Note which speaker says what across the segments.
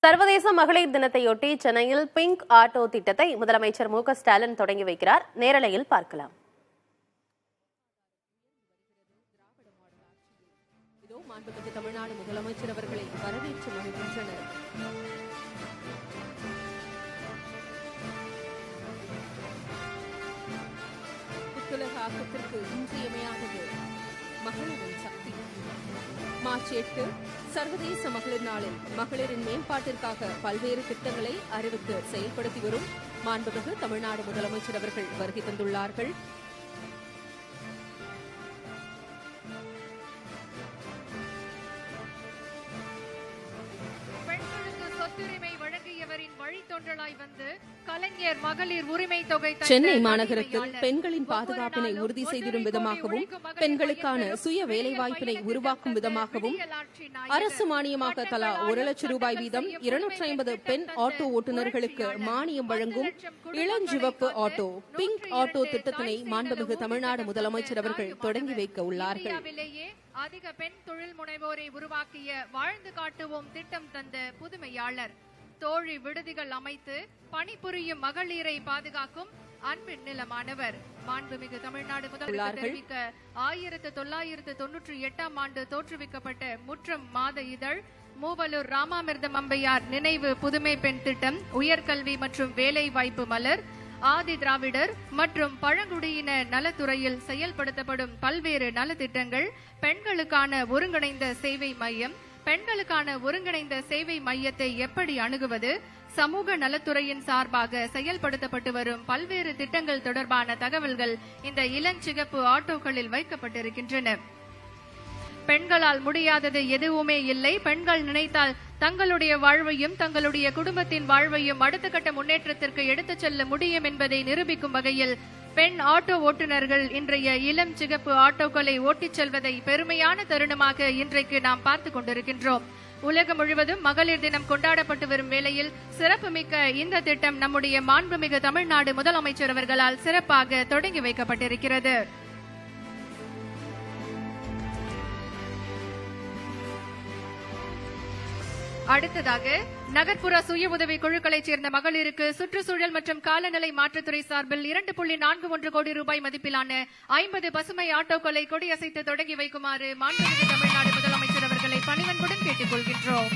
Speaker 1: சர்வதேச மகளிர் தினத்தையொட்டி சென்னையில் பிங்க் ஆட்டோ திட்டத்தை முதலமைச்சர் மு க ஸ்டாலின் தொடங்கி வைக்கிறார். நேரலையில் பார்க்கலாம்.
Speaker 2: தமிழ்நாடு முதலமைச்சர் அவர்களை வரவேற்று மகிழ்கின்றனர். புத்துலக ஆக்கத்திற்கு இன்றியமையானது மகளிரின் சக்தி. மார்ச் 8 சர்வதேச மகளிர் நாளில் மகளிரின் மேம்பாட்டிற்காக பல்வேறு திட்டங்களை அறிவித்து செயல்படுத்தி வரும் மாண்புமிகு தமிழ்நாடு முதலமைச்சர் அவர்கள் வருகை தந்துள்ளார்கள். சென்னை மாநகரத்தில் பெண்களின் பாதுகாப்பினை உறுதி செய்திடும் விதமாகவும் பெண்களுக்கான சுய வேலைவாய்ப்பினை உருவாக்கும் விதமாகவும் அரசு மானியமாக தலா 1 லட்சம் ரூபாய் வீதம் 250 பெண் ஆட்டோ ஓட்டுநர்களுக்கு மானியம் வழங்கும் இளஞ்சிவப்பு ஆட்டோ பிங்க் ஆட்டோ திட்டத்தினை மாண்புமிகு தமிழ்நாடு முதலமைச்சர் அவர்கள் தொடங்கி வைக்க உள்ளார்கள்.
Speaker 3: அதிக பெண் தொழில் முனைவோரை உருவாக்கிய வாழ்ந்து காட்டுவோம் திட்டம் தந்த புதுமையாளர், தோழி விடுதிகள் அமைத்து பணிபுரியும் மகளிரை பாதுகாக்கும் அன்பின் நிலமானவர். மாண்புமிகு தமிழ்நாடு முதல்வர் தெரிவிக்க 1998ஆம் ஆண்டு தோற்றுவிக்கப்பட்ட முற்றம் மாத இதழ், மூவலூர் ராமாமிர்தம் அம்பையார் நினைவு புதுமை பெண் திட்டம், உயர்கல்வி மற்றும் வேலை வாய்ப்பு மலர், ஆதி திராவிடர் மற்றும் பழங்குடியின நலத்துறையில் செயல்படுத்தப்படும் பல்வேறு நலத்திட்டங்கள், பெண்களுக்கான ஒருங்கிணைந்த சேவை மையம், பெண்களுக்கான ஒருங்கிணைந்த சேவை மையத்தை எப்படி அணுகுவது, சமூக நலத்துறையின் சார்பாக செயல்படுத்தப்பட்டு வரும் பல்வேறு திட்டங்கள் தொடர்பான தகவல்கள் இந்த இளஞ்சிகப்பு ஆட்டோக்களில் வைக்கப்பட்டிருக்கின்றன. பெண்களால் முடியாதது எதுவுமே இல்லை. பெண்கள் நினைத்தால் தங்களுடைய வாழ்வையும் தங்களுடைய குடும்பத்தின் வாழ்வையும் அடுத்த கட்ட முன்னேற்றத்திற்கு எடுத்துச் செல்ல முடியும் என்பதை நிரூபிக்கும் வகையில் பெண் ஆட்டோ ஓட்டுநர்கள் இன்றைய இளம் சிகப்பு ஆட்டோக்களை ஓட்டிச் செல்வதை பெருமையான தருணமாக இன்றைக்கு நாம் பார்த்துக் கொண்டிருக்கின்றோம். உலகம் முழுவதும் மகளிர் தினம் கொண்டாடப்பட்டு வரும் வேளையில் சிறப்புமிக்க இந்த திட்டம் நம்முடைய மாண்புமிகு தமிழ்நாடு முதலமைச்சர் அவர்களால் சிறப்பாக தொடங்கி வைக்கப்பட்டிருக்கிறது. அடுத்ததாக நகர்ப்புற சுய உதவி குழுக்களைச் சேர்ந்த மகளிருக்கு சுற்றுச்சூழல் மற்றும் காலநிலை மாற்றத்துறை சார்பில் 2.41 கோடி ரூபாய் மதிப்பிலான 50 பசுமை ஆட்டோக்களை கொடியசைத்து தொடங்கி வைக்குமாறு மாண்புமிகு தமிழ்நாடு முதலமைச்சர் அவர்களை பணிவன்புடன் கேட்டுக் கொள்கின்றோம்.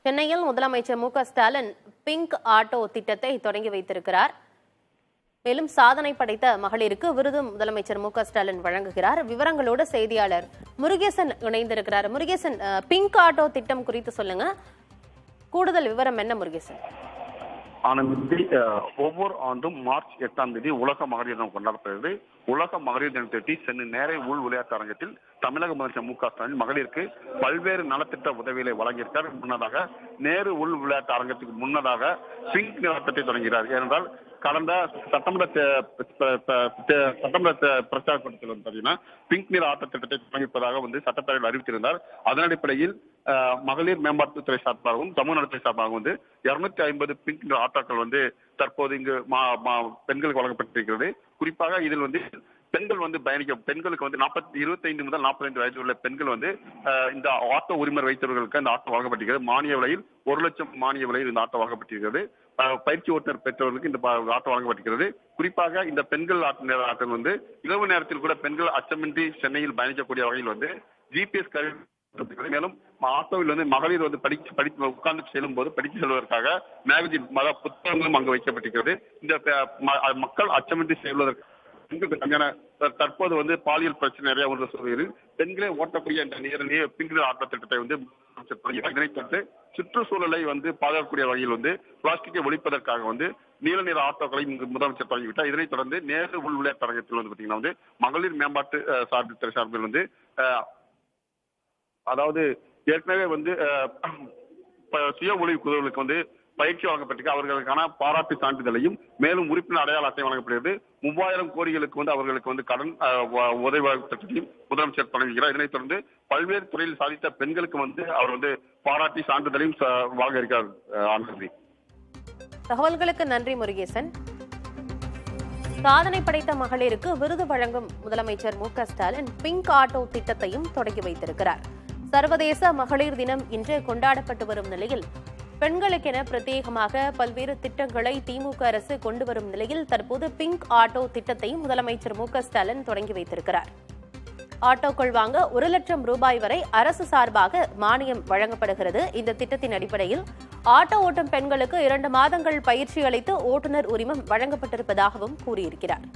Speaker 1: சென்னையில் முதலமைச்சர் மு க ஸ்டாலின் பிங்க் ஆட்டோ திட்டத்தை தொடங்கி வைத்திருக்கிறார். மேலும் சாதனை படைத்த மகளிருக்கு விருது முதலமைச்சர் மு க ஸ்டாலின் வழங்குகிறார். விவரங்களோடு செய்தியாளர் முருகேசன் இணைந்திருக்கிறார். முருகேசன், பிங்க் ஆட்டோ திட்டம் குறித்து சொல்லுங்க, கூடுதல் விவரம் என்ன முருகேசன்?
Speaker 4: ஆனந்தி, ஒவ்வொரு ஆண்டும் மார்ச் 8ஆம் தேதி உலக மகளிர் தினம் கொண்டாடப்படுகிறது. உலக மகளிர் தினத்தையொட்டி சென்னை நேரே உள் விளையாட்டு அரங்கத்தில் தமிழக முதலமைச்சர் மு க ஸ்டாலின் மகளிருக்கு பல்வேறு நலத்திட்ட உதவிகளை வழங்கியிருக்கார். முன்னதாக நேரு உள் விளையாட்டு அரங்கத்துக்கு முன்னதாக பிங்க் நலத்திட்டத்தை தொடங்குகிறார். ஏனென்றால் கடந்த சட்டமன்ற பிரச்சார கூட்டத்தில் பார்த்தீங்கன்னா பிங்க் நிற ஆட்ட திட்டத்தை தொடங்கிப்பதாக சட்டப்பேரவையில் அறிவித்திருந்தார். அதன் அடிப்படையில் மகளிர் மேம்பாட்டுத்துறை சார்பாகவும் சமூக நலத்துறை சார்பாகவும் 250 பிங்க் நிற ஆட்டோக்கள் தற்போது இங்கு பெண்களுக்கு வழங்கப்பட்டிருக்கிறது. குறிப்பாக இதில் பெண்கள் பயணிக்க பெண்களுக்கு 25 முதல் 45 வயது உள்ள பெண்கள் இந்த ஆட்டோ உரிமர் வைத்தவர்களுக்கு இந்த ஆட்டோ வழங்கப்பட்டிருக்கிறது. மானிய விலையில் 1 லட்சம் மானிய விலையில் இந்த ஆட்டோ வழங்கப்பட்டிருக்கிறது. பயிற்சி ஓட்டுநர் பெற்றவர்களுக்கு இந்த ஆட்டோ வழங்கப்பட்டிருக்கிறது. குறிப்பாக இந்த பெண்கள் ஆட்டோ இரவு நேரத்தில் கூட பெண்கள் அச்சமின்றி சென்னையில் பயணிக்கக்கூடிய வகையில் GPS கருவி, மேலும் ஆட்டோவில் மகளிர் படித்து உட்கார்ந்து செல்லும் போது படித்து செல்வதற்காக மேகசின் புத்தகங்களும் அங்கு வைக்கப்பட்டிருக்கிறது. இந்த மக்கள் அச்சமின்றி செல்வதற்கு தற்போது பாலியல் பிரச்சனை நிறைய ஒன்று சொல்வதில் பெண்களே ஓட்டக்கூடிய இந்த பிங்க் ஆட்டோ திட்டத்தை இதனைத் தொடர்ந்து சுற்றுச்சூழலை பாதுகாக்கக்கூடிய வகையில் பிளாஸ்டிக்கை ஒழிப்பதற்காக நீல நிற ஆட்டோக்களை முதலமைச்சர் தொடங்கிவிட்டார். இதனைத் தொடர்ந்து நேரு உள் விளையாட்டு அரங்கத்தில் பாத்தீங்கன்னா மகளிர் மேம்பாட்டு துறை சார்பில் அதாவது ஏற்கனவே சுய உதவி குழுக்களுக்கு பயிற்சி வழங்கப்பட்டிருக்கு. அவர்களுக்கான பாராட்டு சான்றிதழையும் மேலும் உறுப்பினர் அடையாள அட்டை வழங்கப்படுகிறது. 3000 கோடிகளுக்கு அவர்களுக்கு கடன் உதவி திட்டத்தையும் முதலமைச்சர் தொடங்குகிறார். இதனைத் தொடர்ந்து பல்வேறு துறையில் சாதித்த பெண்களுக்கு அவர் பாராட்டி சான்றிதழையும் வழங்க இருக்கிறார்.
Speaker 1: தகவல்களுக்கு நன்றி முருகேசன். சாதனை படைத்த மகளிருக்கு விருது வழங்கும் முதலமைச்சர் மு.க.ஸ்டாலின் பிங்க் ஆட்டோ திட்டத்தையும் தொடங்கி வைத்திருக்கிறார். சர்வதேச மகளிர் தினம் இன்று கொண்டாடப்பட்டு வரும் நிலையில் பெண்களுக்கென பிரத்யேகமாக பல்வேறு திட்டங்களை திமுக அரசு கொண்டு வரும் நிலையில் தற்போது பிங்க் ஆட்டோ திட்டத்தை முதலமைச்சர் மு.க.ஸ்டாலின் தொடங்கி வைத்திருக்கிறார். ஆட்டோக்கள் வாங்க 1 லட்சம் ரூபாய் வரை அரசு சார்பாக மானியம் வழங்கப்படுகிறது. இந்த திட்டத்தின் அடிப்படையில் ஆட்டோ ஓட்டும் பெண்களுக்கு 2 மாதங்கள் பயிற்சி அளித்து ஓட்டுநர் உரிமம் வழங்கப்பட்டிருப்பதாகவும் கூறியிருக்கிறார்.